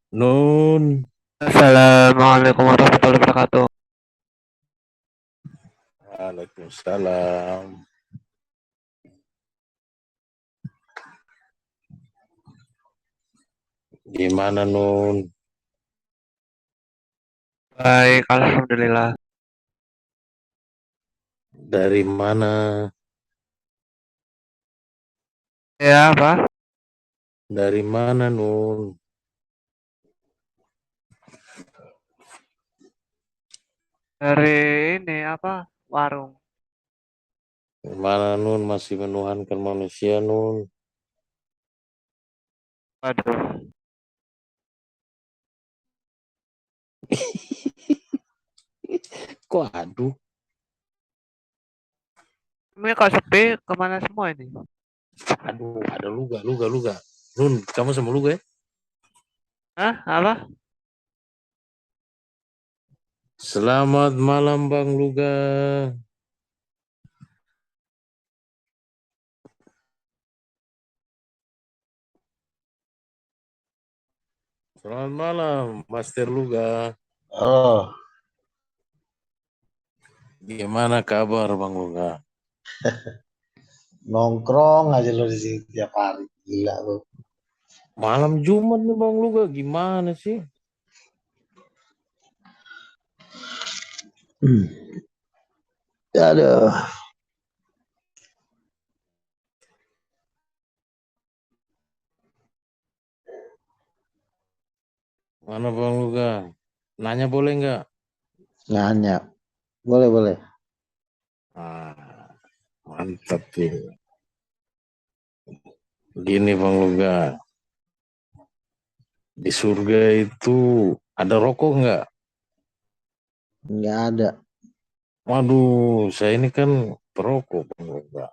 Nun, Assalamualaikum warahmatullahi wabarakatuh. Waalaikumsalam. Gimana Nun? Baik, alhamdulillah. Dari mana? Ya, apa? Dari mana Nun? Dari ini apa? Warung. Gimana Nun masih menuhankan manusia Nun? Waduh. Kok aduh? Ini kok sepi? Kemana semua ini? Aduh, ada luga. Nun, kamu sama luga ya? Hah? Apa? Selamat malam Bang Luga. Selamat malam Master Luga. Oh, Gimana kabar Bang Luga? nongkrong aja lo di sini tiap hari. Gila lo. Malam Jumat nih Bang Luga, gimana sih? Aduh. Mana Bang Luga? Nanya boleh nggak? Nanya. Boleh, boleh. Ah, mantap ya. Gini Bang Luga, di surga itu ada rokok nggak? Nggak ada. Waduh, saya ini kan perokok Bang Luga.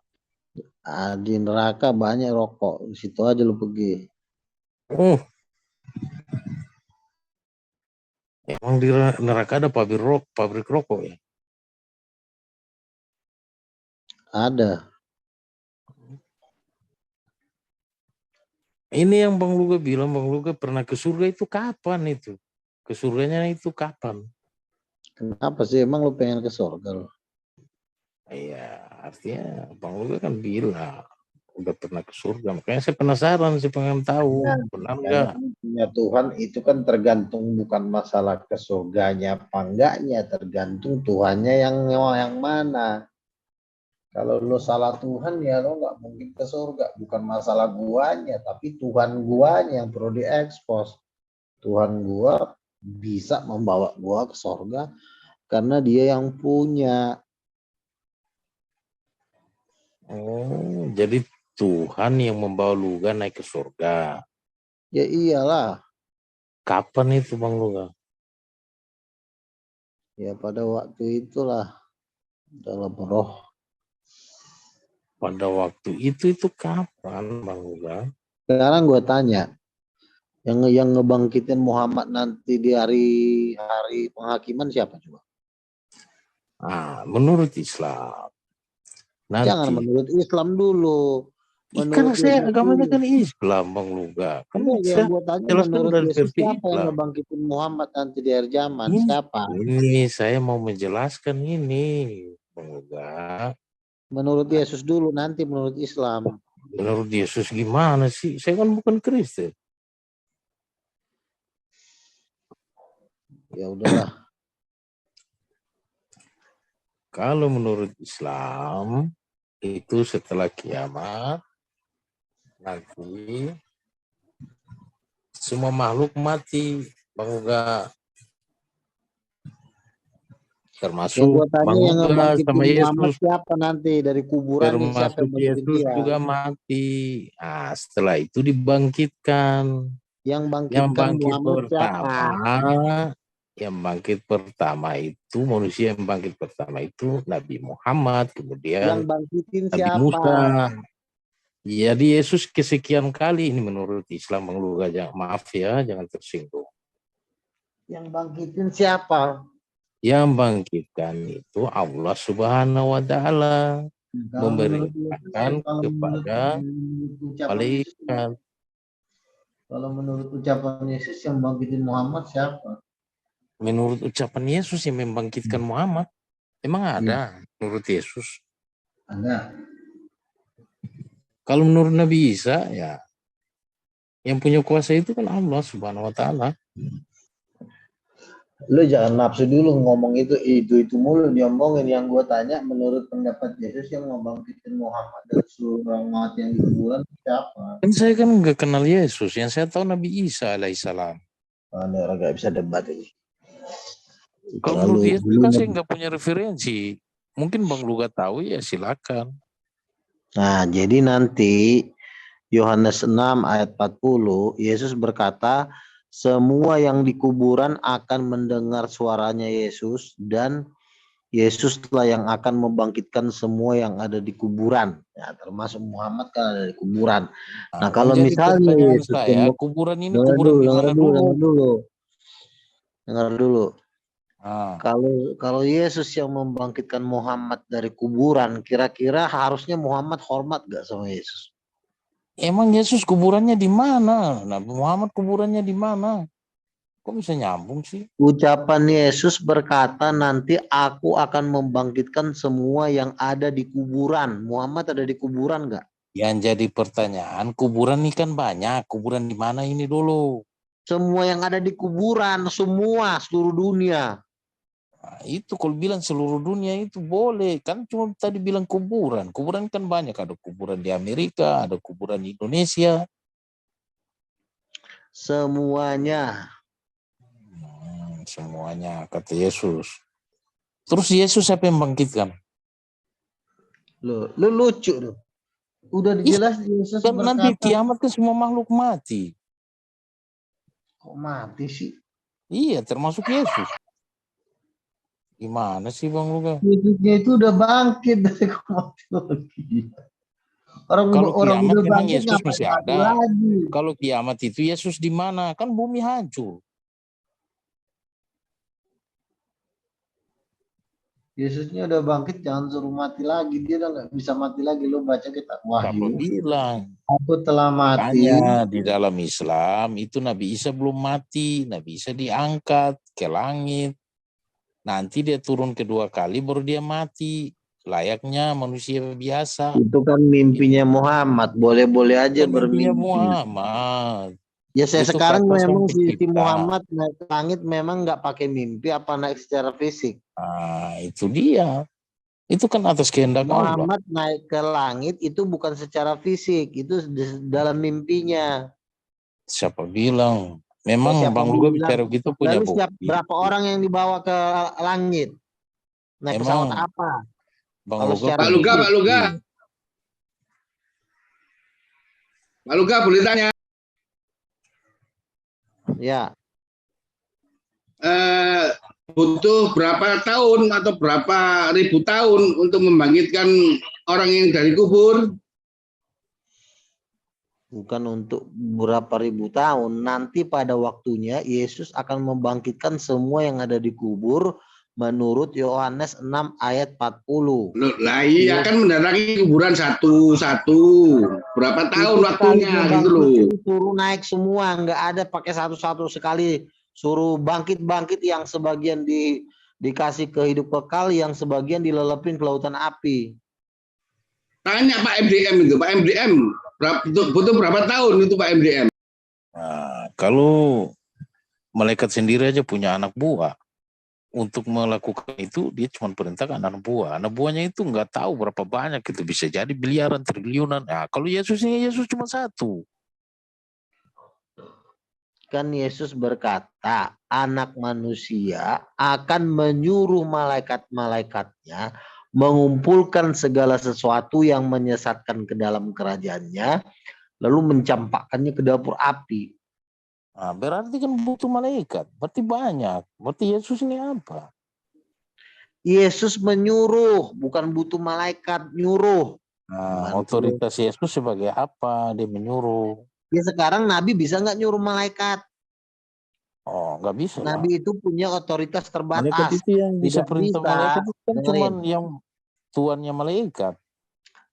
Di neraka banyak rokok. Di situ aja lo pergi. Oh, emang di neraka ada pabrik rokok ya? Ada. Ini yang Bang Luga bilang, Bang Luga pernah ke surga itu kapan itu? Ke surganya itu kapan? Kenapa sih emang lo pengen ke surga lo? Iya, artinya Bang Luga kan bilang udah pernah ke surga. Makanya saya penasaran, saya pengen tahu Nah, benar makanya nggak? kan punya Tuhan itu kan tergantung bukan masalah ke surganya apa enggaknya, tergantung Tuhannya yang mana. Kalau lo salah Tuhan ya lo nggak mungkin ke surga. Bukan masalah guanya, tapi Tuhan guanya yang perlu diekspos. Tuhan gua bisa membawa gua ke surga karena dia yang punya. Oh, jadi Tuhan yang membawa Luga naik ke surga. Ya iyalah, Kapan itu Bang Luga? ya pada waktu itulah dalam roh. Pada waktu itu kapan Bang Luga? Sekarang gua tanya, yang ngebangkitin Muhammad nanti di hari hari penghakiman siapa coba? Ah, menurut Islam Jangan nanti. menurut Islam dulu, Karena menurut saya Yesus agamanya dulu. kan Islam Bang Luga. Kan Enggak, yang saya gua tanya jelaskan menurut dari Yesus versi siapa yang Islam. ngebangkitin Muhammad nanti di akhir zaman? Ini, Siapa? ini saya mau menjelaskan ini Bang Luga. Menurut Yesus dulu, nanti menurut Islam. Menurut Yesus gimana sih? Saya kan bukan Kristen. Ya udahlah. Kalau menurut Islam itu setelah kiamat nanti semua makhluk mati Bang Uga, Yang termasuk gua tanya Bang yang Uga ngebangkitin sama Muhammad Yesus, siapa nanti dari kuburannya, siapa termasuk yang bangkitin Yesus dia? juga mati. Nah, setelah itu dibangkitkan. Yang Yang bangkitkan bangkit Muhammad siapa? pertama, yang bangkit pertama itu manusia yang bangkit pertama itu Nabi Muhammad, Yang kemudian bangkitin Nabi siapa? Musa. Jadi Yesus kesekian kali ini menurut Islam Bang Luga, maaf ya, jangan tersinggung. Yang bangkitin siapa? Yang bangkitkan itu Allah Subhanahu wa taala, Kalau menurut Yesus, memerintahkan kalau menurut kepada ucapan Yesus, malaikat. Kalau menurut ucapan Yesus yang bangkitin Muhammad siapa? Menurut ucapan Yesus yang membangkitkan Muhammad, emang ada menurut Yesus? Ada. Kalau menurut Nabi Isa, ya yang punya kuasa itu kan Allah Subhanahu wa Ta'ala. Lu jangan nafsu dulu ngomong itu mulu diomongin. Yang gue tanya menurut pendapat Yesus yang mau bangkitin Muhammad dan seluruh orang mati yang di kuburan siapa? Kan saya kan nggak kenal Yesus, yang saya tahu Nabi Isa alaihissalam. Ada orang nggak bisa debat ini. Kalau menurut Yesus kan saya nggak punya referensi. Mungkin Bang Luga tahu ya silakan. Nah, jadi nanti Yohanes 6 ayat 40, Yesus berkata, semua yang di kuburan akan mendengar suaranya Yesus dan Yesuslah yang akan membangkitkan semua yang ada di kuburan. Ya, termasuk Muhammad kan ada di kuburan. Nah, kalau Jadi misalnya pertanyaan Yesus saya, kuburan ini kuburan di mana dulu? Dengar dulu. Ah. Kalau Yesus yang membangkitkan Muhammad dari kuburan, kira-kira harusnya Muhammad hormat gak sama Yesus? Emang Yesus kuburannya di mana? Nabi Muhammad kuburannya di mana? Kok bisa nyambung sih? Ucapan Yesus berkata, nanti aku akan membangkitkan semua yang ada di kuburan. Muhammad ada di kuburan nggak? Yang jadi pertanyaan, kuburan ini kan banyak. Kuburan di mana ini dulu? Semua yang ada di kuburan, semua, seluruh dunia. Nah, itu kalau bilang seluruh dunia itu boleh. Kan cuma tadi bilang kuburan. Kuburan kan banyak. Ada kuburan di Amerika, ada kuburan di Indonesia. Semuanya. Semuanya, kata Yesus. Terus Yesus siapa yang bangkitkan? Lu lucu loh. Udah dijelas Yesus kan berkata. Nanti kiamat kan semua makhluk mati. Kok mati sih? Iya, termasuk Yesus. Gimana sih Bang Luga? Yesusnya itu udah bangkit dari kematian. Kalau orang kiamat udah memang bangkit Yesus masih ada. lagi. Kalau kiamat itu Yesus di mana? Kan bumi hancur. Yesusnya udah bangkit, jangan suruh mati lagi. Dia udah nggak bisa mati lagi. Lo baca kitab Wahyu. Siapa bilang? Aku telah mati. Makanya di dalam Islam itu Nabi Isa belum mati. Nabi Isa diangkat ke langit. Nanti dia turun kedua kali baru dia mati. Layaknya manusia biasa. Itu kan mimpinya Muhammad. Boleh-boleh aja Mimpinya bermimpi. Muhammad. Ya saya Itu sekarang kata memang sang si pencipta. Muhammad naik ke langit memang nggak pakai mimpi apa naik secara fisik. Itu dia. Itu kan atas kehendak Allah. Muhammad naik ke langit itu bukan secara fisik, itu dalam mimpinya. Siapa bilang? Memang Siapa Bang Luga bilang? bicara gitu punya Lalu bukti. berapa orang yang dibawa ke langit? Naik pesawat apa? Bang Kalau Luga, secara Pak Luga boleh tanya? Ya. Butuh berapa tahun atau berapa ribu tahun untuk membangkitkan orang yang dari kubur? Bukan untuk berapa ribu tahun. Nanti pada waktunya Yesus akan membangkitkan semua yang ada di kubur menurut Yohanes 6 ayat 40. Lah iya kan mendatangi kuburan satu-satu. Berapa tahun waktunya gitu loh. Suruh naik semua, nggak ada pakai satu-satu sekali. Suruh bangkit-bangkit yang sebagian dikasih ke hidup kekal, yang sebagian dilelepin ke lautan api. Tanya Pak MDM itu, Pak MDM butuh berapa tahun itu Pak MDM? Nah, kalau malaikat sendiri aja punya anak buah. Untuk melakukan itu dia cuma perintahkan anak buah. Anak buahnya itu nggak tahu berapa banyak, itu bisa jadi biliaran, triliunan. Nah, kalau Yesus ini Yesus cuma satu. Kan Yesus berkata, anak manusia akan menyuruh malaikat-malaikatnya mengumpulkan segala sesuatu yang menyesatkan ke dalam kerajaannya, lalu mencampakkannya ke dapur api. Nah, berarti kan butuh malaikat. Berarti banyak. Berarti Yesus ini apa? Yesus menyuruh, bukan butuh malaikat, nyuruh. Nah, otoritas Yesus sebagai apa? Dia menyuruh. Ya sekarang Nabi bisa nggak nyuruh malaikat? Oh, nggak bisa. Nabi itu punya otoritas terbatas. Malaikat itu yang bisa perintah malaikat itu kan cuma yang tuannya malaikat.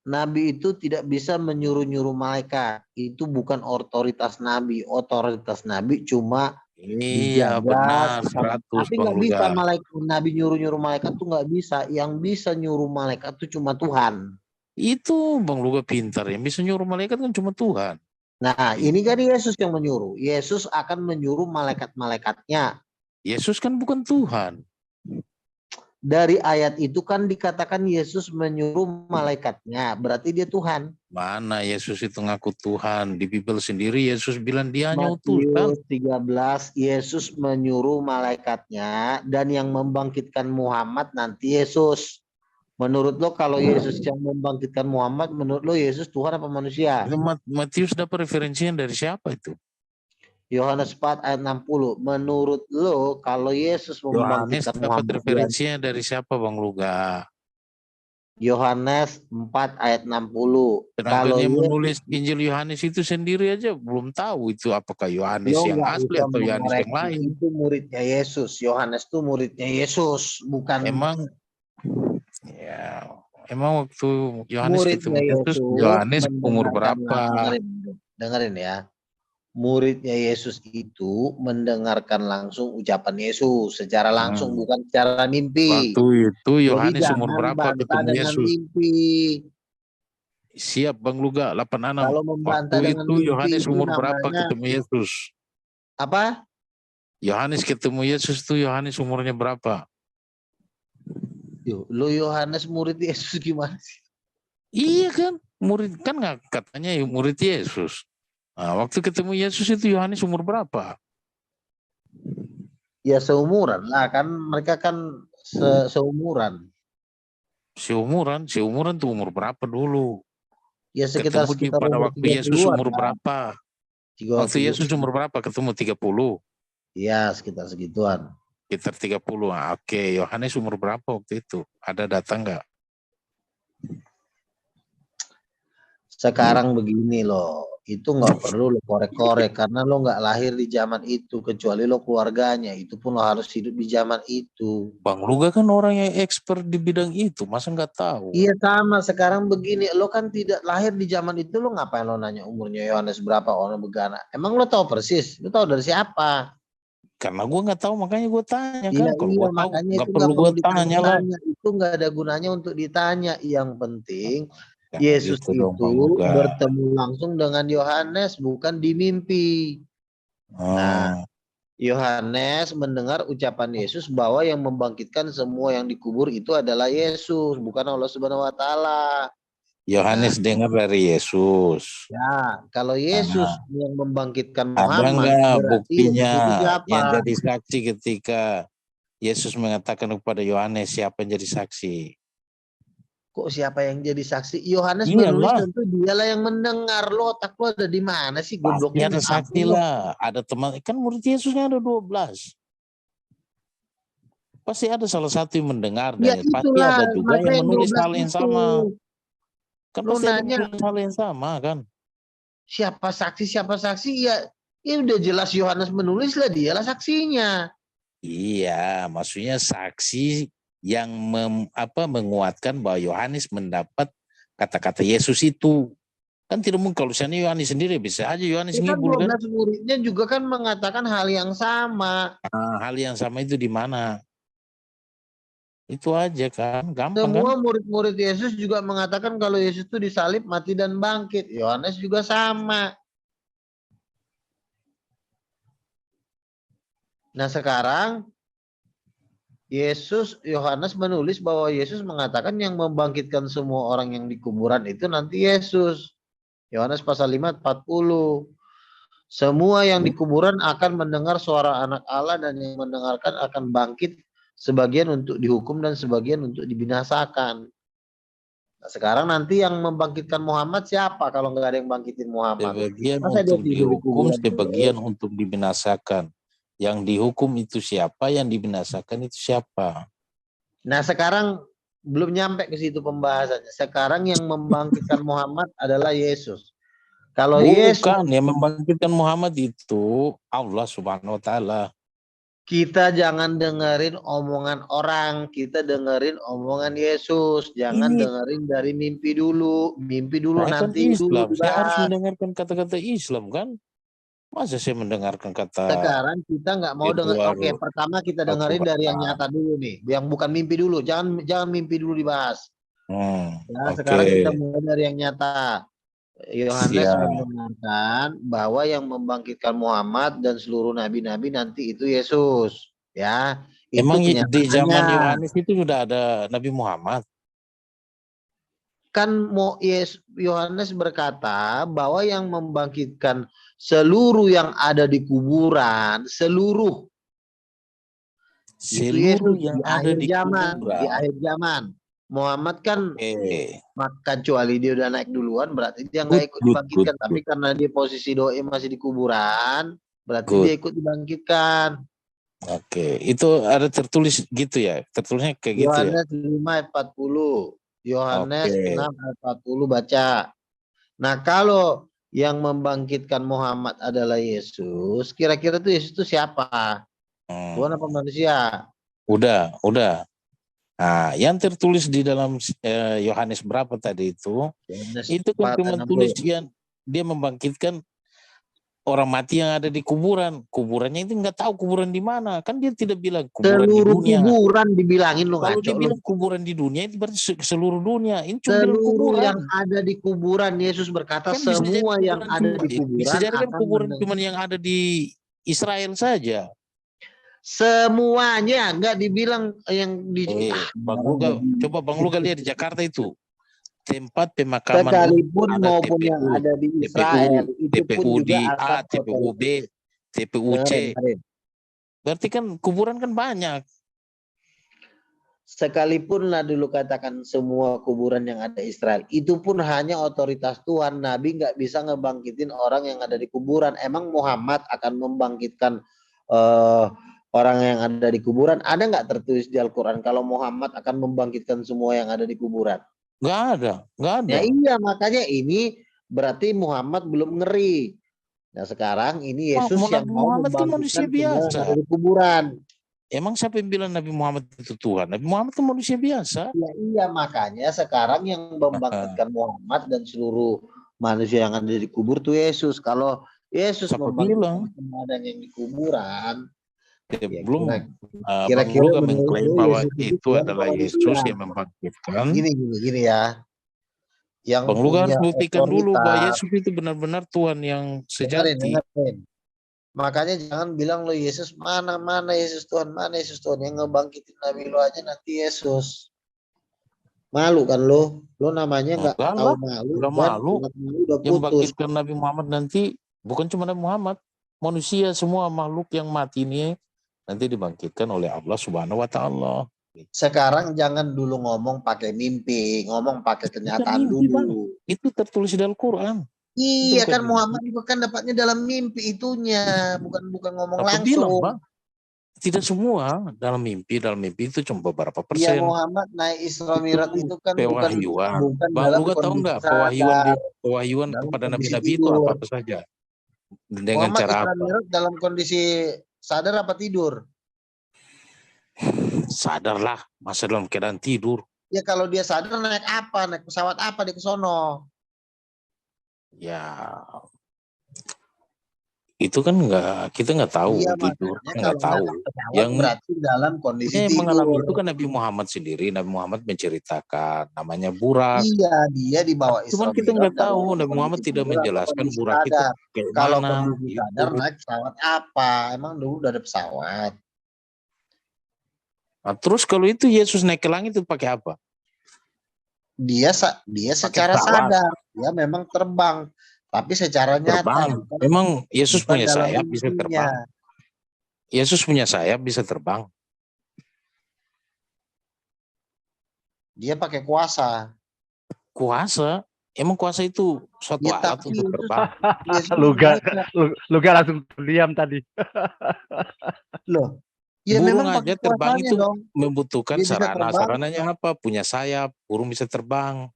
Nabi itu tidak bisa menyuruh-nyuruh malaikat. Itu bukan otoritas Nabi. Otoritas Nabi cuma Iya dijaga. benar 100 Tapi Bang nggak bisa Luga. malaikat Nabi nyuruh-nyuruh malaikat tuh nggak bisa. Yang bisa nyuruh malaikat tuh cuma Tuhan. Itu Bang Luga pintar, yang bisa nyuruh malaikat kan cuma Tuhan. Nah, ini kan Yesus yang menyuruh. Yesus akan menyuruh malaikat-malaikatnya. Yesus kan bukan Tuhan. Dari ayat itu kan dikatakan Yesus menyuruh malaikatnya. Berarti dia Tuhan. Mana Yesus itu ngaku Tuhan? Di Bible sendiri Yesus bilang dia hanya utusan. Matius 13, Yesus menyuruh malaikatnya. Dan yang membangkitkan Muhammad nanti Yesus. Menurut lo kalau Yesus yang membangkitkan Muhammad, menurut lo Yesus Tuhan apa manusia? Itu Matius dapat referensinya dari siapa itu? Yohanes 4 ayat 60. Menurut lo kalau Yesus Yohanes membangkitkan dapat Muhammad, referensinya dari siapa Bang Luga? Yohanes 4 ayat 60. Sedangkan Kalau yang Yesus, menulis Injil Yohanes itu sendiri aja belum tahu itu apakah Yohanes lo yang nggak asli usah atau Yohanes yang mengoreksi, lain. itu muridnya Yesus. Yohanes itu muridnya Yesus, bukan Emang ya emang waktu Yohanes muridnya ketemu Yesus, Yesus. Yohanes umur berapa? Dengerin ya. Muridnya Yesus itu mendengarkan langsung ucapan Yesus secara langsung, bukan secara mimpi. Waktu itu Jadi Yohanes umur jangan berapa bantah ketemu dengan Yesus? mimpi. Siap Bang Luga 86. Kalau membantah Waktu dengan itu mimpi Yohanes itu umur berapa namanya ketemu Yesus? apa? Yohanes ketemu Yesus tuh Yohanes umurnya berapa? Lo Yohanes murid Yesus gimana sih? Iya kan, murid kan nggak katanya murid Yesus. Nah, waktu ketemu Yesus itu Yohanes umur berapa? Ya seumuran lah kan, mereka kan seumuran. Seumuran tuh umur berapa dulu? Ya sekitar Ketemu pada umur waktu Yesus 30-an umur lah. berapa? 30. Waktu Yesus umur berapa ketemu 30? Iya, sekitar segituan. Sekitar 30. Nah, oke, Yohanes umur berapa waktu itu? Ada data nggak? Sekarang begini loh, itu nggak perlu lo korek-korek karena lo nggak lahir di zaman itu, kecuali lo keluarganya, itu pun lo harus hidup di zaman itu. Bang Luga kan orang yang expert di bidang itu, masa nggak tahu? Iya sama, sekarang begini, lo kan tidak lahir di zaman itu, lo ngapain lo nanya umurnya Yohanes berapa orang begana? Emang lo tahu persis? Lo tahu dari siapa? Karena gue nggak tahu makanya gue tanya kan. Iya, Kalau iya, gue tahu makanya nggak itu perlu nggak gue perlu tanya lah. ditanya, itu nggak ada gunanya untuk ditanya. Yang penting Jangan Yesus gitu dong Bang itu Luga. bertemu langsung dengan Yohanes, bukan di mimpi. Nah, Yohanes mendengar ucapan Yesus bahwa yang membangkitkan semua yang dikubur itu adalah Yesus, bukan Allah Subhanahu wa taala. Yohanes dengar dari Yesus. Ya, kalau Yesus yang membangkitkan Ada Muhammad, nggak berarti Yesus buktinya itu siapa? yang jadi saksi ketika Yesus mengatakan kepada Yohanes siapa yang jadi saksi? Kok siapa yang jadi saksi? Yohanes Iyalah. menulis tentu dialah yang mendengar. Lo otak lo ada di mana sih? Pasti Gobloknya ada saksi lah. Ada teman, kan murid Yesusnya ada 12. Pasti ada salah satu yang mendengar Ya dan pasti itulah, ada juga maka yang menulis 12 hal yang itu. sama. Kan Lo pasti ada nanya menulis hal yang sama kan? siapa saksi? Ya udah jelas Yohanes menulis lah, dialah saksinya. Iya, maksudnya saksi yang menguatkan bahwa Yohanes mendapat kata-kata Yesus itu. Kan tidak mungkin kalau misalnya Yohanes sendiri bisa aja Yohanes Kan ngibul kan. 12 muridnya juga kan mengatakan hal yang sama. Nah, hal yang sama itu di mana? Itu aja kan, gampang kan? Semua murid-murid Yesus juga mengatakan kalau Yesus itu disalib, mati dan bangkit. Yohanes juga sama. Nah sekarang Yohanes menulis bahwa Yesus mengatakan yang membangkitkan semua orang yang di kuburan itu nanti Yesus. Yohanes pasal 5 40. Semua yang di kuburan akan mendengar suara anak Allah dan yang mendengarkan akan bangkit, sebagian untuk dihukum dan sebagian untuk dibinasakan. Nah, sekarang nanti yang membangkitkan Muhammad siapa kalau nggak ada yang bangkitin Muhammad? Sebagian Masa dia untuk tidur di dihukum, kuburan? sebagian untuk dibinasakan. Yang dihukum itu siapa, yang dibinasakan itu siapa? Nah sekarang belum nyampe ke situ pembahasannya. Sekarang yang membangkitkan Muhammad adalah Yesus. Kalau Yesus, Bukan, yang membangkitkan Muhammad itu Allah Subhanahu wa taala. Kita jangan dengerin omongan orang, kita dengerin omongan Yesus. Jangan Ini dengerin dari mimpi dulu. Mimpi dulu saya kan nanti dulu Islam, saya harus dibahas. mendengarkan kata-kata Islam kan. Masa saya mendengarkan kata Sekarang kita nggak mau denger. Edward Oke, pertama kita dengerin dari yang Al-Quran? nyata dulu nih, yang bukan mimpi dulu. Jangan jangan mimpi dulu dibahas. Ya, Oke, sekarang kita mulai dari yang nyata. Yohanes siap. membenarkan bahwa yang membangkitkan Muhammad dan seluruh nabi-nabi nanti itu Yesus. Ya, itu Emang di zaman kenyataannya. Yohanes itu sudah ada Nabi Muhammad? Kan Yohanes berkata bahwa yang membangkitkan seluruh yang ada di kuburan, seluruh itu Seluruh Yesus yang di ada akhir di zaman, di kuburan. akhir zaman. Muhammad kan kecuali dia udah naik duluan berarti dia nggak ikut Good, dibangkitkan, tapi karena dia posisi doi masih di kuburan berarti good. dia ikut dibangkitkan. Oke, itu ada tertulis gitu ya? Tertulisnya kayak gitu ya? Yohanes 5:40. Yohanes Oke. 6:40 baca. Nah, kalau yang membangkitkan Muhammad adalah Yesus, kira-kira tuh Yesus itu siapa? Tuhan apa manusia? Udah. Nah, yang tertulis di dalam Yohanes berapa tadi itu kan cuma tulis dia membangkitkan orang mati yang ada di kuburan. Kuburannya itu nggak tahu kuburan di mana. Kan dia tidak bilang kuburan di Seluruh dunia. kuburan dibilangin lo Kalau ngaco dia lo. bilang kuburan di dunia itu berarti seluruh dunia. Ini cuma bilang Seluruh kuburan. yang ada di kuburan, Yesus berkata Kan bisa jadi semua yang ada di bisa kuburan jadi kan akan kuburan cuma yang ada di Israel saja. semuanya, nggak dibilang yang di Bang Luga, coba Bang Luga lihat di Jakarta itu tempat pemakaman sekalipun ada maupun yang TPU, ada di Israel itu pun TPU juga di akan A, TPU B, TPU C. dengerin. Berarti kan kuburan kan banyak. Sekalipun lah dulu katakan semua kuburan yang ada Israel, itu pun hanya otoritas Tuhan. Nabi nggak bisa ngebangkitin orang yang ada di kuburan. Emang Muhammad akan membangkitkan orang yang ada di kuburan? Ada nggak tertulis di Al-Quran kalau Muhammad akan membangkitkan semua yang ada di kuburan? Nggak ada. Ya iya, makanya ini berarti Muhammad belum ngeri. Nah sekarang ini Yesus yang mau Muhammad kan manusia membangkitkan semua yang biasa. ada di kuburan. Emang siapa yang bilang Nabi Muhammad itu Tuhan? Nabi Muhammad kan manusia biasa. Ya iya, makanya sekarang yang membangkitkan Muhammad dan seluruh manusia yang ada di kubur tuh Yesus. Kalau Yesus Siapa membangkitkan bilang? semua yang di kuburan, belum kira-kira Bang Luga mengklaim bahwa itu Tuhan adalah apa Yesus manusia? yang membangkitkan. Gini ya. Yang Bang Luga harus punya buktikan dulu bahwa otoritas. Yesus itu benar-benar Tuhan yang sejati. Dengerin. Makanya jangan bilang lo Yesus mana Yesus Tuhan, mana Yesus Tuhan. Yang ngebangkitin Nabi lo aja nanti Yesus. Malu kan lo namanya nggak tahu malu. Nggak malu. Udah Yang putus. bangkitkan Nabi Muhammad nanti bukan cuma Nabi Muhammad, manusia semua makhluk yang mati ini nanti dibangkitkan oleh Allah Subhanahu Wa Taala. Sekarang jangan dulu ngomong pakai mimpi, ngomong pakai kenyataan mimpi, dulu. Bang. Itu tertulis di Al-Quran. Iya kan Muhammad juga kan dapatnya dalam mimpi itunya, bukan ngomong Apa langsung. bilang, Bang? Tidak semua dalam mimpi itu cuma beberapa persen. Iya Muhammad naik Isra Mi'raj itu kan pewahyuan. bukan Bang dalam Luga tahu nggak pewahyuan kepada nabi-nabi itu apa saja? Dengan Muhammad cara Isra apa? Mi'raj dalam kondisi sadar apa tidur? Sadarlah, masa dalam keadaan tidur. Ya kalau dia sadar naik apa? Naik pesawat apa di kesono? Ya itu kan kita nggak tahu iya, tidur, nggak tahu. Yang berarti dalam kondisi tidur. Mengalami itu kan Nabi Muhammad sendiri. Nabi Muhammad menceritakan namanya burak. Iya, dia dibawa Isra Cuman kita nggak tahu. Nabi Muhammad tidak menjelaskan burak itu kayak kalau mana. kondisi sadar naik pesawat apa? Emang dulu udah ada pesawat. Nah, terus kalau itu Yesus naik ke langit itu pakai apa? Dia secara sadar, dia memang terbang. Tapi secara nyata memang Yesus punya sayap bisa terbang. Yesus punya sayap bisa terbang. Dia pakai kuasa. Kuasa? Emang kuasa itu suatu alat untuk terbang? Luga langsung diam tadi. Loh, ya burung memang aja terbang itu dong. Membutuhkan sarananya apa? Punya sayap, burung bisa terbang.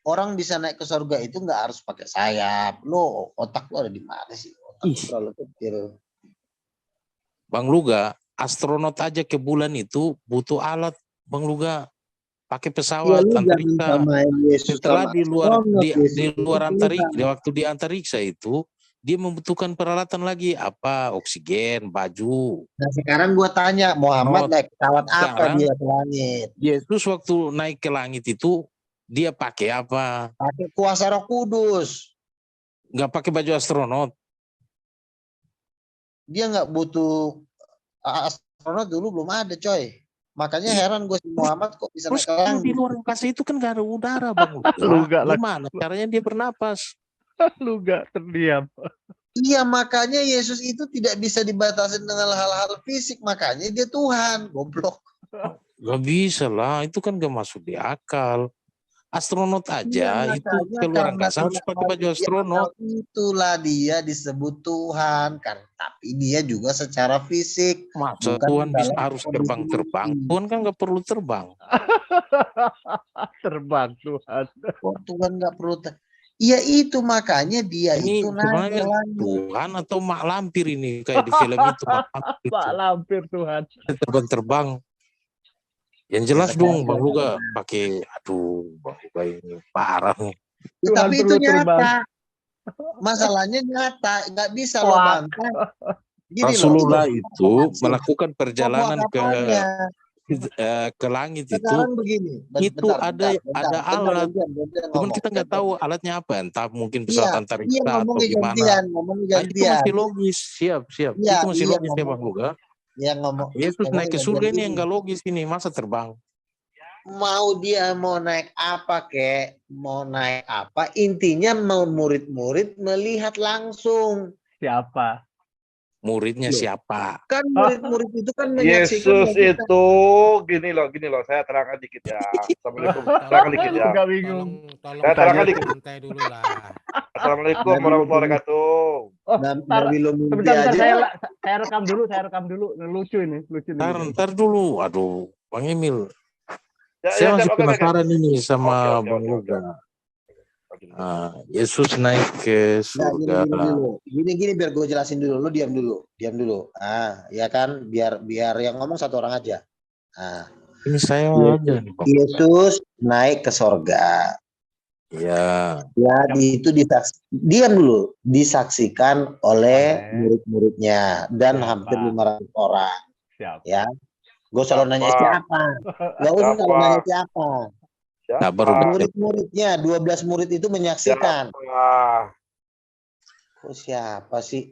Orang bisa naik ke surga itu nggak harus pakai sayap. Lo otak lo ada di mana sih? Otak terlalu kecil. Bang Luga, astronot aja ke bulan itu butuh alat, Bang Luga. Pakai Ya pesawat lu jangan antariksa. samain Yesus Setelah sama di luar astronot. Yesus di itu luar antariksa, Tuhan. di waktu di antariksa itu dia membutuhkan peralatan lagi apa? Oksigen, baju. Nah sekarang gua tanya, Muhammad Not. naik pesawat apa Sekarang dia ke langit? Yesus waktu naik ke langit itu dia pakai apa? Pakai kuasa Roh Kudus. Nggak pakai baju astronot. Dia nggak butuh astronot dulu belum ada coy. Makanya Ih, heran gue si Muhammad kok bisa Terus naik ke kalau di langit. luar angkasa itu kan nggak ada udara, Bang Luga. Lu nggak lah, Gimana caranya dia bernapas? lu nggak terdiam. Iya makanya Yesus itu tidak bisa dibatasi dengan hal-hal fisik. Makanya dia Tuhan. Goblok. Gak bisa lah, itu kan gak masuk di akal. Astronot Iya aja itu makanya ke luar karena angkasa harus tidak pakai baju masuk di akal astronot. itulah dia disebut Tuhan. Kan, tapi dia juga secara fisik. Masa Bukan Tuhan bisa dalam harus kondisi terbang-terbang? mimpi. Tuhan kan gak perlu terbang. Terbang Tuhan. Kok Tuhan nggak perlu Iya itu makanya dia Ini itu naik ke sebenarnya langit. Tuhan atau mak lampir ini kayak di film itu mak lampir Pak itu lampir Tuhan. terbang-terbang. Yang Ya, jelas dong sekarang Bang Luga pakai Bang Luga ini parah nih. ya, Tuhan tapi itu perlu terbang. nyata. Masalahnya nyata, nggak bisa lo Wah. bantah. Gini loh, Rasulullah itu melakukan bawa perjalanan kapalnya. ke langit itu Sekarang begini, itu bentar, ada alat. gantian Cuman ngomong. kita nggak tahu alatnya apa, entah mungkin Iya, pesawat iya antariksa atau ngomongnya gimana. Nah, itu gantian. masih logis, siap. Iya, Itu masih iya logis ya Bang Luga. Yesus naik ngomongnya ke gantian surga ini yang gini. nggak logis ini, masa terbang? Mau dia mau naik apa mau naik apa, intinya mau murid-murid melihat langsung. Siapa? Muridnya Loh, siapa? kan murid-murid itu kan menyaksikan Yesus mukjizat. itu gini loh, saya terangkan dikit ya. Assalamualaikum, terangkan Tolong, dikit Lu ya. nggak bingung. tolong Saya terangkan dikit. santai dulu lah. Assalamualaikum Nabi warahmatullahi wabarakatuh. Oh, ntar, Nabi lo mimpi bentar, aja. saya rekam dulu. Lucu ini video. Ntar dulu, aduh, Bang Emil. Ya, Saya masih oke. penasaran ini sama Oke. Bang Luga. Yesus naik ke Nah, surga. gini dulu. Gini biar gue jelasin dulu. Lu diam dulu. Ya kan, biar yang ngomong satu orang aja. Ini saya Yesus, aja nih Bang. Yesus naik ke sorga. Ya, Ya, itu diam dulu. Disaksikan oleh murid-muridnya dan Siapa? hampir 500 orang. Siapa? Ya, gue selalu nanya siapa. Gak usah selalu nanya siapa. nah baru Murid-muridnya 12 murid itu menyaksikan. Oh, siapa sih?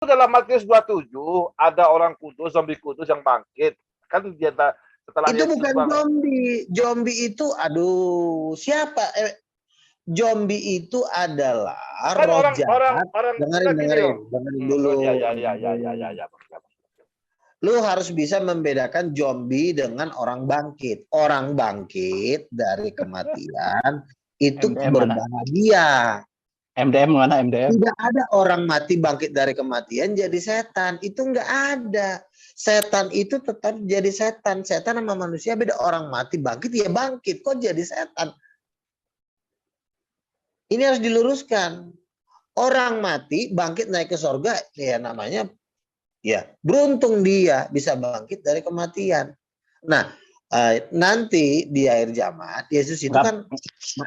dalam Matius 27 ada orang kudus, zombie kudus yang bangkit. Kan dia setelah Itu Yesus bukan zombie. Zombie itu, aduh, siapa? Zombie itu adalah kan roh orang jahat. kita gini loh. Dengerin dulu. Ya. Lu harus bisa membedakan zombie dengan orang bangkit. Orang bangkit dari kematian itu MDM berbahagia. MDM mana MDM? Tidak ada orang mati bangkit dari kematian jadi setan. Itu nggak ada. Setan itu tetap jadi setan. Setan sama manusia beda. Orang mati bangkit ya bangkit. Kok jadi setan? Ini harus diluruskan. Orang mati bangkit naik ke surga, ya namanya ya beruntung dia bisa bangkit dari kematian. Nah, nanti di akhir zaman Yesus itu kan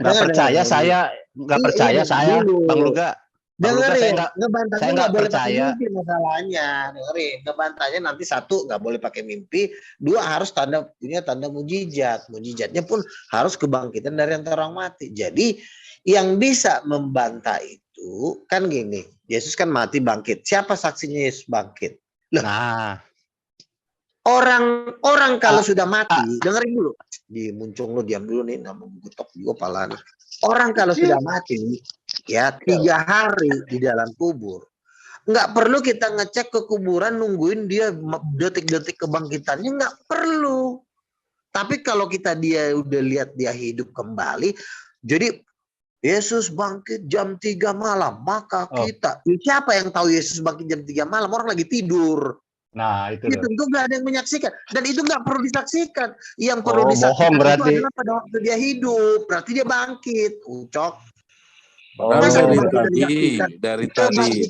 nggak percaya saya, Bang Luga. Dengerin, saya ngebantahnya nggak boleh pakai percaya. mimpi masalahnya. Dengerin, ngebantahnya nanti satu nggak boleh pakai mimpi, dua harus punya tanda mujizat. Mujizatnya pun harus kebangkitan dari antara orang mati. Jadi yang bisa membantah itu kan gini, Yesus kan mati bangkit. Siapa saksinya Yesus bangkit? Loh, Nah, orang kalau sudah mati, dengerin dulu. Muncung lu diam dulu nih, nama gutok juga palanya. Orang kalau sudah mati, ya 3 hari di dalam kubur, nggak perlu kita ngecek ke kuburan nungguin dia detik-detik kebangkitannya, nggak perlu. Tapi kalau dia udah lihat dia hidup kembali, jadi Yesus bangkit jam 3 malam, maka kita, siapa yang tahu Yesus bangkit jam 3 malam? Orang lagi tidur. nah itu Ya, tentu nggak ada yang menyaksikan, dan itu nggak perlu disaksikan. Yang perlu bohong disaksikan itu berarti. adalah pada waktu dia hidup, berarti dia bangkit. Ucok. Masa Kalau dari tadi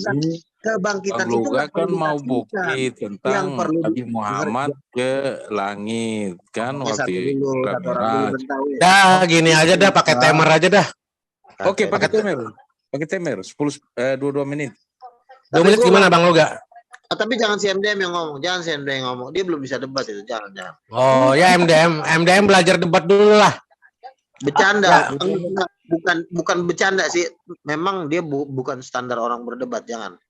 kebangkitan Bang itu Luga nggak perlu kan mau disaksikan. bukti Yang tentang perlu Nabi Muhammad ke langit kan waktu kata orang dulu Mi'raj. Bentawi. Dah gini aja dah, pakai timer aja dah. Oke, pakai timer. Pakai timer 22 menit. 2 menit gimana Bang Luga? Tapi jangan si MDM yang ngomong, jangan si MDM yang ngomong. Dia belum bisa debat itu, jangan. Oh ya MDM belajar debat dulu lah. Bercanda, bukan bercanda sih. Memang dia bukan standar orang berdebat, jangan.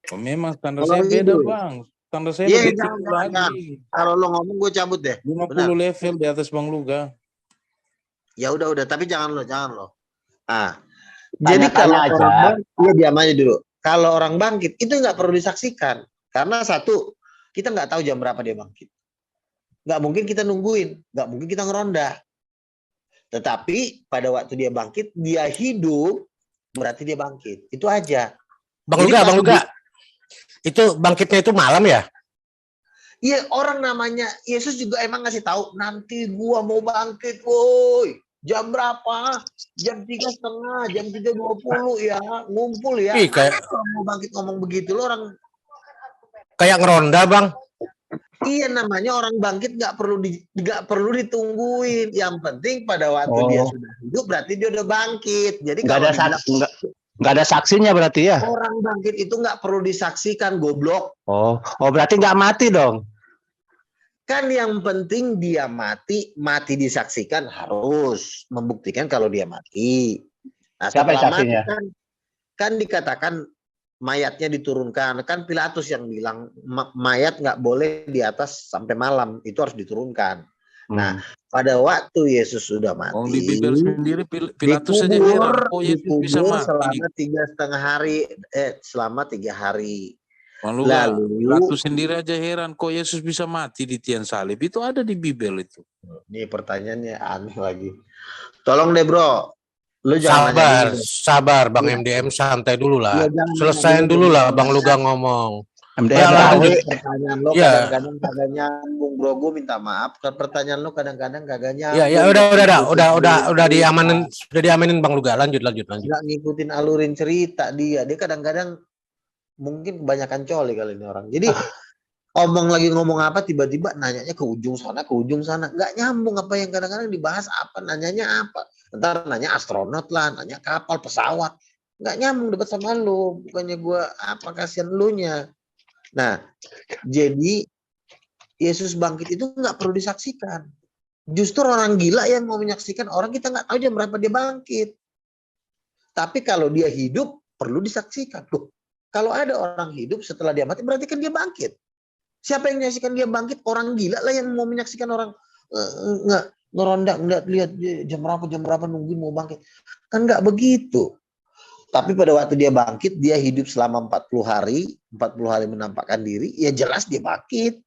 Oh, memang standar saya beda, Bang. Standar saya lebih tinggi lagi. Kalau lo ngomong gue cabut deh. 50 level di atas Bang Luga. Ya udah, tapi jangan lo. Jadi kalau orang bangkit, diam aja dulu. Kalau orang bangkit itu nggak perlu disaksikan, karena satu, kita nggak tahu jam berapa dia bangkit. Nggak mungkin kita nungguin, nggak mungkin kita ngeronda. Tetapi pada waktu dia bangkit, dia hidup, berarti dia bangkit. Itu aja. Bang Luga. Itu bangkitnya itu malam ya? Iya, orang namanya Yesus juga emang ngasih tahu, nanti gua mau bangkit, woi. Jam berapa? Jam 3:30, jam 3:20 ya, ngumpul ya. Ih, kayak mau bangkit ngomong begitu lo orang. Kayak ngeronda, Bang. Iya, namanya orang bangkit nggak perlu ditungguin. Yang penting pada waktu dia sudah hidup berarti dia udah bangkit. Jadi nggak ada saksinya berarti ya? Orang bangkit itu nggak perlu disaksikan, goblok. Oh berarti nggak mati dong? Kan yang penting dia mati disaksikan, harus membuktikan kalau dia mati. Nah, siapa yang saksinya? Kan dikatakan mayatnya diturunkan. Kan Pilatus yang bilang mayat nggak boleh di atas sampai malam, itu harus diturunkan. Nah, pada waktu Yesus sudah mati, di Bibel sendiri Pilatus saja heran, Yesus bisa mati selama 3 hari. Lalu Pilatus sendiri aja heran, kok Yesus bisa mati di tiang salib. Itu ada di Bibel itu. Ini pertanyaannya aneh lagi. Tolong deh bro, lu sabar Bang MDM, santai dulu lah. Selesain dulu lah Bang Luga ngomong. MDM pertanyaan lo kadang-kadang kagak nyambung bro, gue minta maaf. Pertanyaan lo kadang-kadang kagak nyambung. Ya udah diamanin Bang Luga. Lanjut. Nggak ngikutin alurin cerita dia kadang-kadang mungkin kebanyakan coli kali ini orang. Jadi ngomong apa tiba-tiba nanyanya ke ujung sana, nggak nyambung apa yang kadang-kadang dibahas apa, nanyanya apa. Ntar nanya astronot lah, nanya kapal, pesawat, nggak nyambung debat sama lu. Bukannya gue kasihan lu nya. Nah, jadi Yesus bangkit itu nggak perlu disaksikan. Justru orang gila yang mau menyaksikan, orang kita nggak tahu jam berapa dia bangkit. Tapi kalau dia hidup perlu disaksikan. Loh, Kalau ada orang hidup setelah dia mati, berarti kan dia bangkit. Siapa yang menyaksikan dia bangkit? Orang gila lah yang mau menyaksikan orang ngeronda, ngeliat lihat jam berapa nungguin mau bangkit. Kan nggak begitu. Tapi pada waktu dia bangkit, dia hidup selama 40 hari menampakkan diri, ya jelas dia bangkit.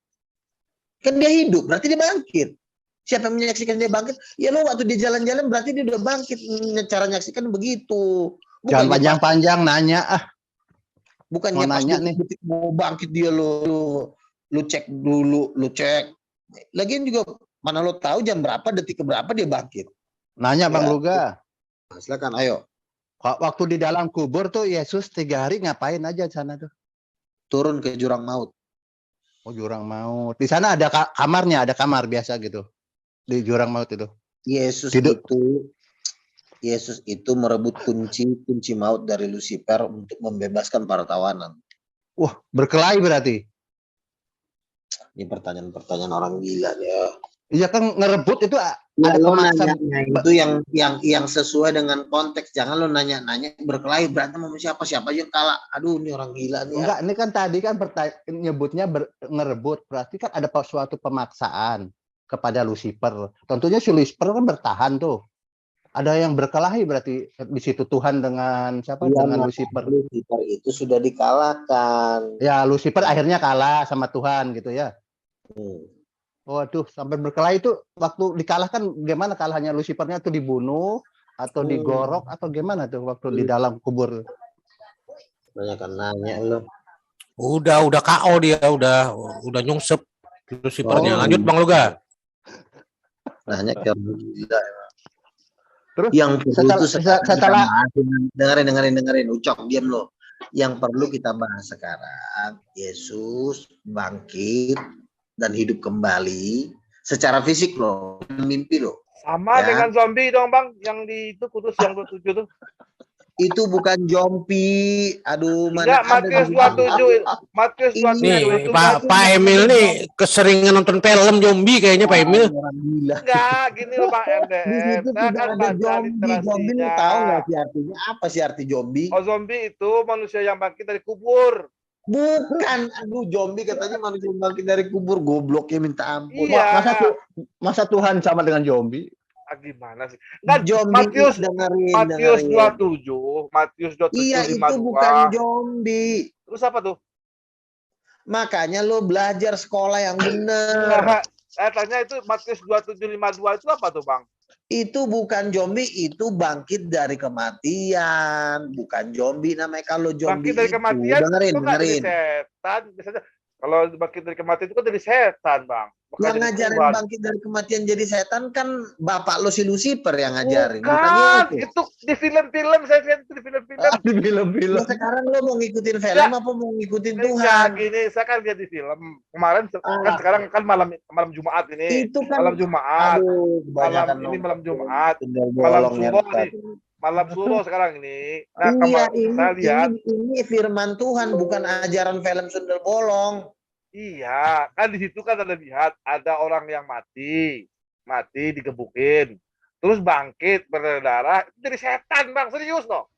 Kan dia hidup, berarti dia bangkit. Siapa yang menyaksikan dia bangkit? Ya lo waktu dia jalan-jalan berarti dia udah bangkit. Cara menyaksikan begitu. Jangan panjang-panjang nanya Bukannya mau pas nanya nih. detik mau bangkit dia lu cek dulu, lu cek. Lagian juga mana lo tahu jam berapa, detik keberapa dia bangkit. Nanya Bang Ya. Luga. Nah, silakan, ayo. Waktu di dalam kubur tuh Yesus 3 hari ngapain aja di sana tuh? Turun ke jurang maut. Oh, jurang maut. Di sana ada kamarnya, ada kamar biasa gitu. Di jurang maut itu. Yesus Hidup. itu merebut kunci maut dari Lucifer untuk membebaskan para tawanan. Wah, berkelahi berarti. Ini pertanyaan-pertanyaan orang gila ya. Iya kan ngerebut itu Ya, ada lo pemaksa. nanya itu yang sesuai dengan konteks. Jangan lo nanya berkelahi berantem sama siapa aja kalah. Aduh, ini orang gila nih. Enggak, ini kan tadi kan nyebutnya ngerebut. Berarti kan ada suatu pemaksaan kepada Lucifer. Tentunya si Lucifer kan bertahan tuh. Ada yang berkelahi berarti di situ Tuhan dengan siapa? Ya, Dengan Lucifer. Lucifer itu sudah dikalahkan. Ya, Lucifer akhirnya kalah sama Tuhan gitu ya. Waduh, sampai berkelahi itu waktu dikalahkan gimana kalahnya Lucifernya tuh dibunuh atau digorok atau gimana tuh waktu di dalam kubur? Banyak kan nanya lo. Udah KO dia, udah nyungsep Lucifernya. Oh. Lanjut Bang Luga. Nanya ke orang gila. Terus Yang perlu setelah dengerin Ucok, diam lo. Yang perlu kita bahas sekarang, Yesus bangkit dan hidup kembali secara fisik lo, mimpi lo. Sama Ya. dengan zombie dong Bang, yang di itu Kudus yang 27 tuh. Itu bukan zombie. Aduh, Enggak, mana Matius ada 27. Matius 27 Nih, itu Pak Emil nih keseringan nonton film zombie kayaknya Pak Emil. orang gila. enggak, gini loh Bang Di MDM. situ Saya tidak kan ada baca zombie. Zombie lu literasinya. tahu nggak sih artinya? Apa sih arti zombie? Oh, zombie itu manusia yang bangkit dari kubur. Bukan, aduh, zombie katanya manusia yang bangkit dari kubur. Gobloknya minta ampun. Iya. Masa Tuhan sama dengan zombie? Ah, gimana sih? Enggak, Zombie Matius dengerin. 27, Matius 27 Iya, itu 52. bukan zombie. Terus apa tuh? Makanya lo belajar sekolah yang bener. Nah, saya tanya itu Matius 27 52 itu apa tuh, Bang? Itu bukan zombie, itu bangkit dari kematian. Bukan zombie namanya. Kalau zombie Bangkit dari itu, kematian itu nggak dari dengerin. setan. Biasanya kalau bangkit dari kematian itu kan dari setan, Bang. Bukan Yang jadi ngajarin Tuhan. bangkit dari kematian jadi setan kan bapak lo si Lucifer yang ngajarin. Bukan, Yesus. itu di film-film, saya lihat itu di film-film. Di film-film. Nah, sekarang lo mau ngikutin film Ya. apa mau ngikutin Enggak, Tuhan? gini, saya kan lihat di film. Kemarin kan sekarang kan malam Jumat ini. Itu kan Malam Jumat. aduh, kebanyakan Malam ini nonton malam Jumat. sundel Malam bolong ya, subuh Ustaz. nih. Malam suruh sekarang ini. Nah, Iya, saya lihat. ini firman Tuhan, bukan ajaran film sundel bolong. Iya, kan di situ kan ada lihat ada orang yang mati digebukin, terus bangkit berdarah, itu dari setan Bang, serius loh.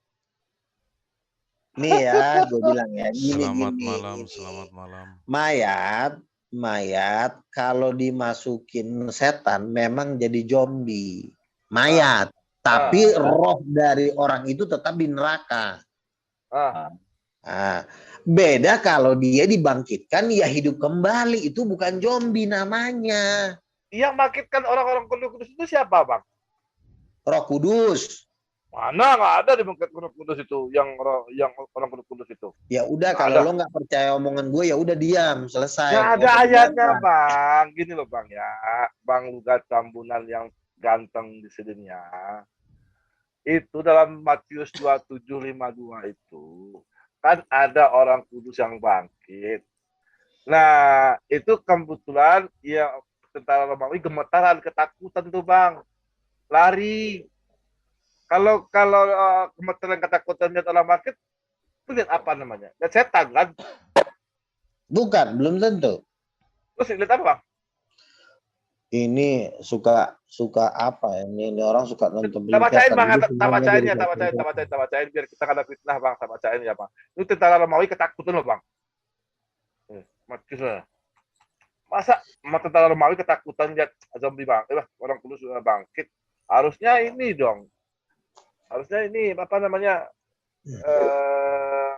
Nih ya, gue bilang ya, Selamat gini. malam. Mayat kalau dimasukin setan memang jadi zombie. Mayat, tapi roh dari orang itu tetap di neraka. Nah, beda kalau dia dibangkitkan, ya hidup kembali, itu bukan zombie namanya. Yang bangkitkan orang-orang kudus itu siapa Bang? Roh Kudus. Mana nggak ada di bangkit kudus itu, yang orang kudus itu. Ya udah, kalau lo nggak percaya omongan gue, ya udah diam, selesai. Nggak ada ayatnya Bang, gini loh Bang ya, Bang Luga Tambunan yang ganteng di sininya. Itu dalam Matius 27:52 itu. Kan ada orang kudus yang bangkit. Nah, itu kebetulan ya tentara Romawi gemetaran, ketakutan tuh Bang. Lari. Kalau gemetaran ketakutan lihat orang bangkit, itu lihat apa namanya? Lihat setan kan? Bukan, belum tentu. Terus lihat apa Bang? Ini suka apa ya? Ini orang suka nonton Tak bacain berita, bang, tapi tak semuanya bacain jadi ya, tak bacain biar kita kada fitnah bang, tak bacain ya bang. Itu tentara Romawi ketakutan loh bang. Mati lah. Masa tentara Romawi ketakutan lihat zombie bang, orang kudus sudah bangkit. Harusnya ini dong. Harusnya ini apa namanya?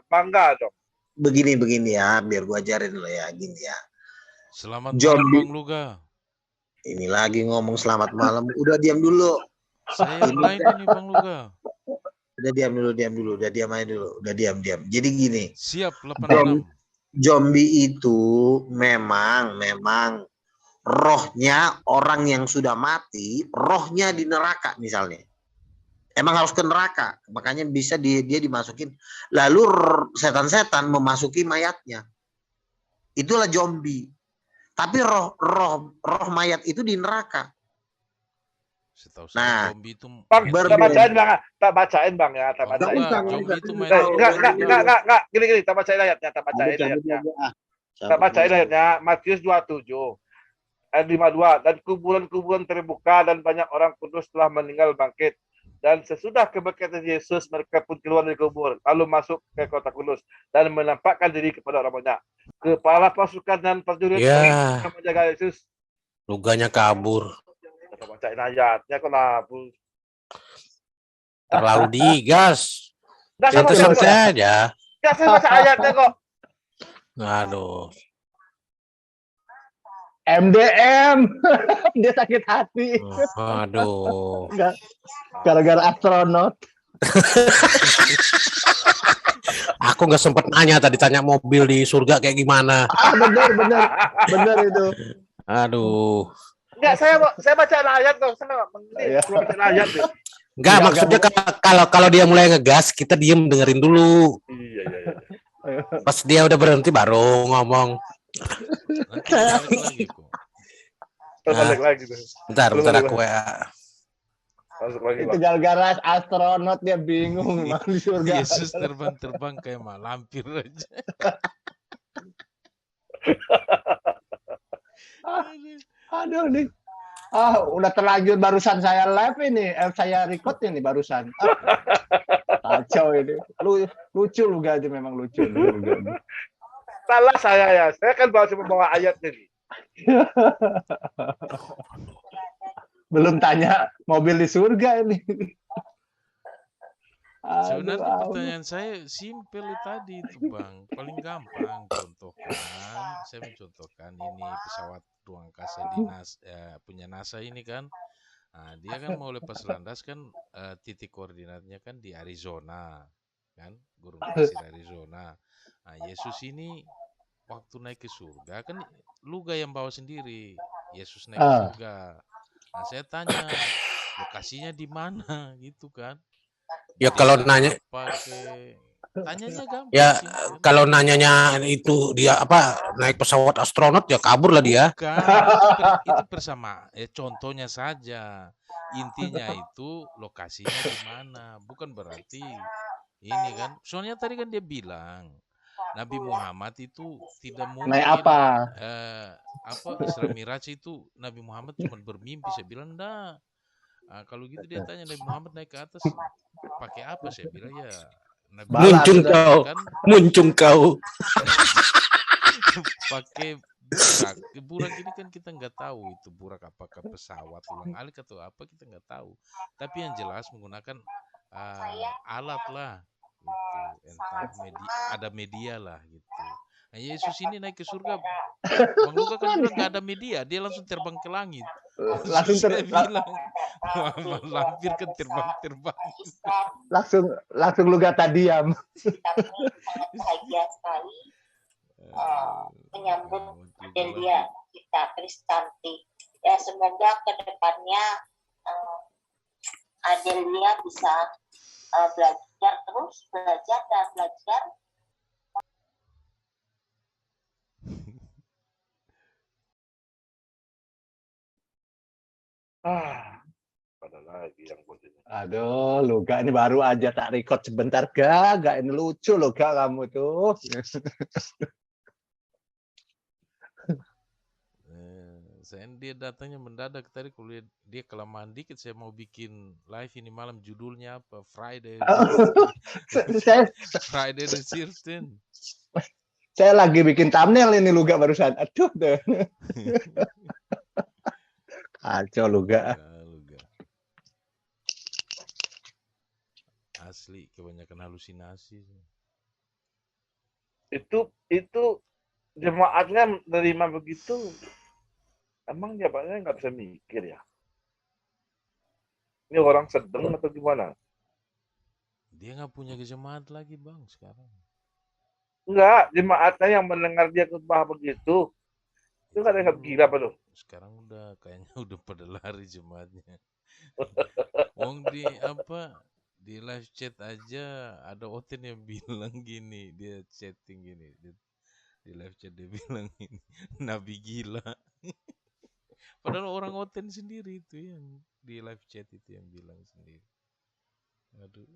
Bangga dong. begini ya, biar gua ajarin lo ya, gini ya. Selamat malam Bang Luga. Ini lagi ngomong selamat malam, udah diam dulu. Saya yang lain ini Bang Luga. Udah diam dulu, udah diam aja dulu, udah diam. Jadi gini. Siap 86. Zombie itu memang rohnya orang yang sudah mati, rohnya di neraka misalnya. Emang harus ke neraka, makanya bisa dia dimasukin. Lalu setan-setan memasuki mayatnya. Itulah zombie. Tapi roh mayat itu di neraka. Setahu Nah, saya zombie itu Bang, tak bacain bang ya, tak bacain. zombie itu main Enggak, gini, tak bacain ayatnya, tak bacain ayatnya. Tak bacain ayatnya, Matius 27 ayat 52, dan kuburan-kuburan terbuka dan banyak orang kudus telah meninggal bangkit. Dan sesudah kebangkitan Yesus, mereka pun keluar dari kubur, lalu masuk ke kota kudus dan menampakkan diri kepada orang banyak. Kepala pasukan dan prajurit yang menjaga Yesus. Luganya kabur. Tak bacain ayatnya kok labul. Terlalu digas. Nggak Kita sama selesai aja. Nggak saya baca ayatnya kok. Aduh. MDM. Dia sakit hati. Aduh. Gara-gara astronot. Aku nggak sempat nanya tadi, tanya mobil di surga kayak gimana. Bener itu. Aduh. Enggak, saya baca ayat dong. Saya baca ayat deh. Enggak, maksudnya kalau dia mulai ngegas, kita diem dengerin dulu. Iya. Pas dia udah berhenti baru ngomong. Nanti balik lagi kok. Balik lagi tuh. Bentar aku WA. Masuk lagi. Itu gara-gara astronot dia bingung memang di surga. Yesus terbang kayak malampir aja. Aduh nih. Udah terlanjur barusan saya live ini, saya record ini barusan. Kacau ini. Lucu lu gaji, memang lucu. Salah saya ya. Saya kan cuma bawa ayat ini. Belum tanya mobil di surga ini. Sebenarnya pertanyaan saya simpel tadi itu Bang, paling gampang saya mencontohkan ini pesawat ruang angkasa punya NASA ini kan, dia kan mau lepas landas kan, titik koordinatnya kan di Arizona, kan, gurun pasir Arizona. Nah, Yesus ini waktu naik ke surga kan Luga yang bawa sendiri, Yesus naik ke surga. Nah, saya tanya lokasinya di mana gitu kan. Ya kalau nanya tanyanya gampang. Ya kalau nanyanya itu dia naik pesawat astronot ya kabur lah dia. Bukan, itu bersama contohnya saja. Intinya itu lokasinya di mana, bukan berarti ini kan. Soalnya tadi kan dia bilang Nabi Muhammad itu tidak mungkin naik apa? Isra Miraj itu Nabi Muhammad cuma bermimpi. Saya bilang enggak. Kalau gitu dia tanya Nabi Muhammad naik ke atas pakai apa? Saya bilang ya Nabi muncung kau. Pakai burak ini kan kita nggak tahu itu burak apakah pesawat ulang-alik atau apa, kita nggak tahu. Tapi yang jelas menggunakan alat lah gitu. Entah ada media lah gitu. Nah, Yesus ini naik ke surga, Bang Luka kan bilang nggak ada media, dia langsung terbang ke langit. Langsung bilang, lampir kan terbang. Langsung Luga diam. Bahagia sekali menyambut Adelia kita Kristanti. Ya semoga kedepannya Adelia bisa belajar terus, belajar. Ada lagi yang begini. Aduh, Luga ini baru aja tak record sebentar, gak ini lucu loh kamu tuh. Dia datangnya mendadak tadi, kalau dia kelamaan dikit, saya mau bikin live ini malam, judulnya apa? Friday saya Friday the 13th. saya lagi bikin thumbnail ini Luga barusan. Aduh deh. Kacau Luga. Luga. Asli kebanyakan halusinasi. Itu jemaatnya menerima begitu. Emang jemaatnya nggak bisa mikir ya? Ini orang sedang atau gimana? Dia nggak punya jemaat lagi bang sekarang. Enggak, jemaatnya yang mendengar dia khotbah begitu. Itu kan nggak gila apa tuh? Sekarang kayaknya udah pada lari jemaatnya. Wong di live chat aja ada Oten yang bilang gini, dia chatting gini di live chat, dia bilang ini nabi gila. Padahal orang Oten sendiri itu yang di live chat itu yang bilang sendiri. Aduh.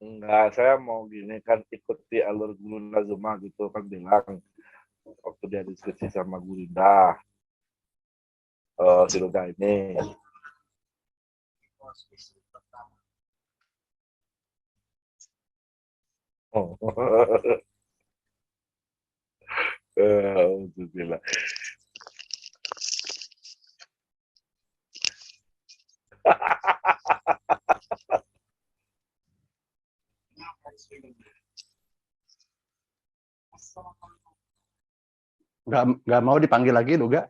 Enggak, saya mau gini kan, ikuti alur Guru Nazuma gitu kan, bilang waktu dia diskusi sama Gurinda, si Luga ini. Oh. Alhamdulillah. Nggak mau dipanggil lagi Luga.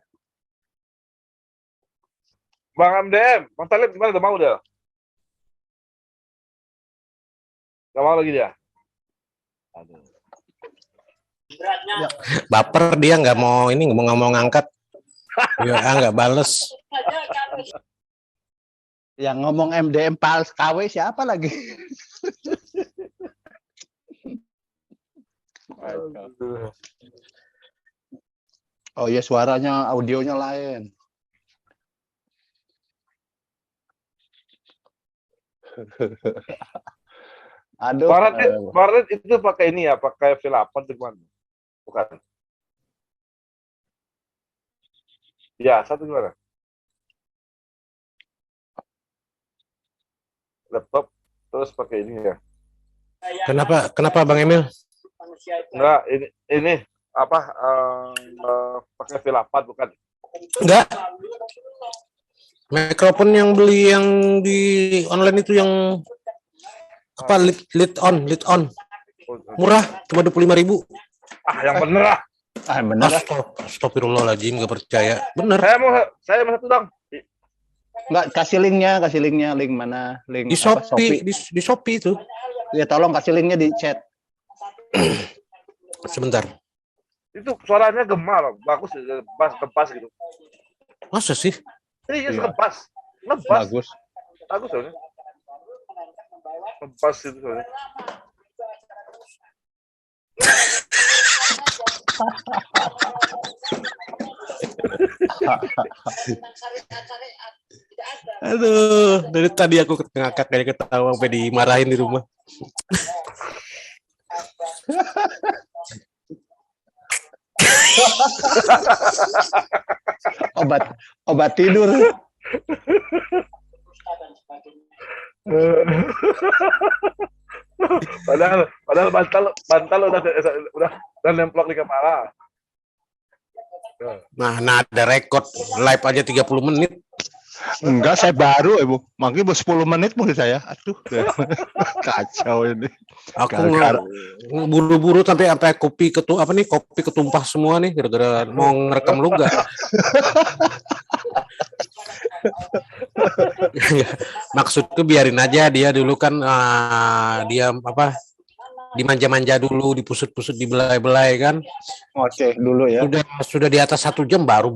Bang MDM, Bang Talib gimana, udah mau dia? Gak mau lagi dia? Aduh. Ya. Baper dia, nggak mau ngangkat. Ya nggak bales. Yang ngomong MDM Pals KW siapa lagi? Oh ya, suaranya, audionya lain. Aduh. Barat itu pakai ini ya, pakai V8 cuman. Bukan. Ya, satu gimana? Laptop terus pakai ini ya. Kenapa Bang Emil? Enggak, ini apa pakai V8 bukan? Enggak. Mikrofon yang beli yang di online itu yang apa, lead on. Murah, cuma 25.000. Ah, yang bener lah. Ah, bener lah. Astagfirullahaladzim, gak percaya. Bener. Saya mau satu dong. Enggak, kasih linknya, link mana? Link Di apa, Shopee, di Shopee itu. Ya tolong kasih linknya di chat. Sebentar. Itu suaranya gema loh, bagus, ngebas gitu. Masa sih? Iya, Iya. ngebas. Bagus. Bagus soalnya. Ngebas itu soalnya. Aduh, dari tadi aku ngakak kayak ketawa sampai dimarahin di rumah. obat tidur. Padahal bantal udah nemplok di kepala. Nah, ada rekod live aja 30 menit. Enggak, saya baru Ibu. Makanya 10 menit mungkin saya. Aduh. Kacau ini. Aku buru-buru sampai kopi ketumpah semua nih gara-gara mau ngerekam Luga. Maksudku biarin aja dia dulu kan dia dimanja-manja dulu, dipusut-pusut, dibelai-belai kan. Oke, dulu ya. Sudah di atas 1 jam baru